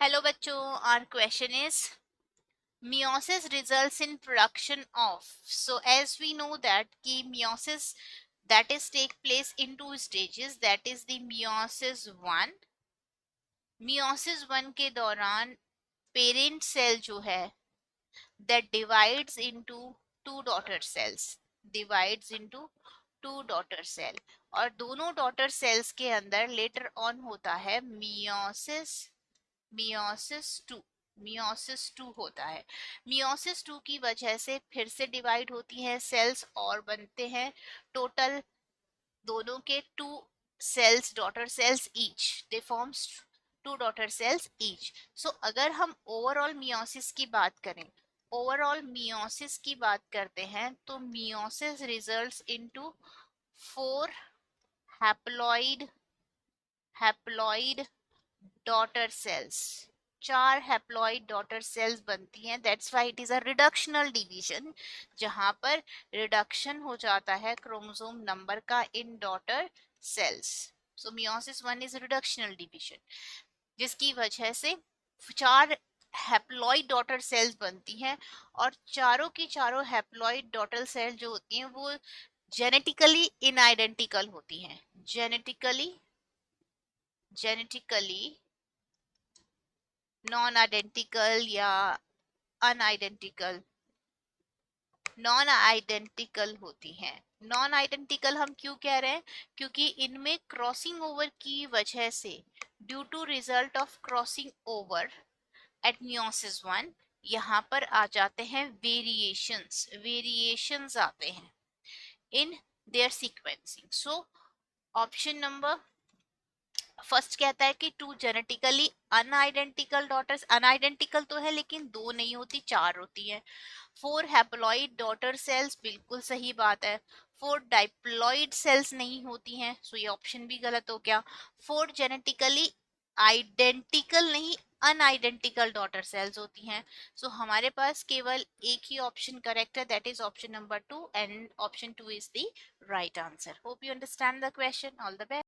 Hello बच्चों, our question is meiosis results in production of. So as we know that कि meiosis that is take place in two stages, that is the meiosis 1. meiosis 1 के दौरान parent cell जो है that divides into two daughter cells, divides into two daughter cell, और दोनों daughter cells के अंदर later on होता है मियोसिस 2 होता है। मियोसिस 2 की वजह से फिर से डिवाइड होती है सेल्स और बनते हैं टोटल दोनों के two cells, daughter cells each, they forms two daughter cells each. So अगर हम ओवरऑल मियोसिस की बात करें, ओवरऑल मियोसिस की बात करते हैं तो meiosis results into 4 haploid haploid daughter cells, 4 haploid daughter cells बनती हैं। That's why it is a reductional division, जहां पर रिडक्शन हो जाता है क्रोमोसोम नंबर का in daughter cells. So meiosis 1 is reductional division, जिसकी वजह से 4 हैप्लॉइड डॉटर सेल्स बनती हैं, और चारों की चारों हैप्लॉइड डॉटर सेल जो होती हैं वो जेनेटिकली इनआइडेंटिकल होती हैं। जेनेटिकली नॉन आइडेंटिकल या अनआइडेंटिकल, नॉन आइडेंटिकल होती हैं। नॉन आइडेंटिकल हम क्यों कह रहे हैं? क्योंकि इनमें क्रॉसिंग ओवर की वजह से, due to result of crossing over at meiosis 1, यहाँ पर आ जाते हैं वेरिएशंस आते हैं in their sequencing. So option number first कहता है कि 2 जेनेटिकली अनआइडेंटिकल डॉटर्स, अनआइडेंटिकल तो है लेकिन 2 नहीं होती, 4 होती है। 4 हैप्लॉइड डॉटर सेल्स, बिल्कुल सही बात है। 4 डाइप्लॉइड सेल्स नहीं होती हैं, सो ये ऑप्शन भी गलत हो गया। 4 जेनेटिकली आइडेंटिकल नहीं, अनआइडेंटिकल डॉटर सेल्स होती हैं। सो हमारे पास केवल एक ही ऑप्शन करेक्ट है, that is option number 2, and option 2 is the right answer. Hope you understand the question. All the best.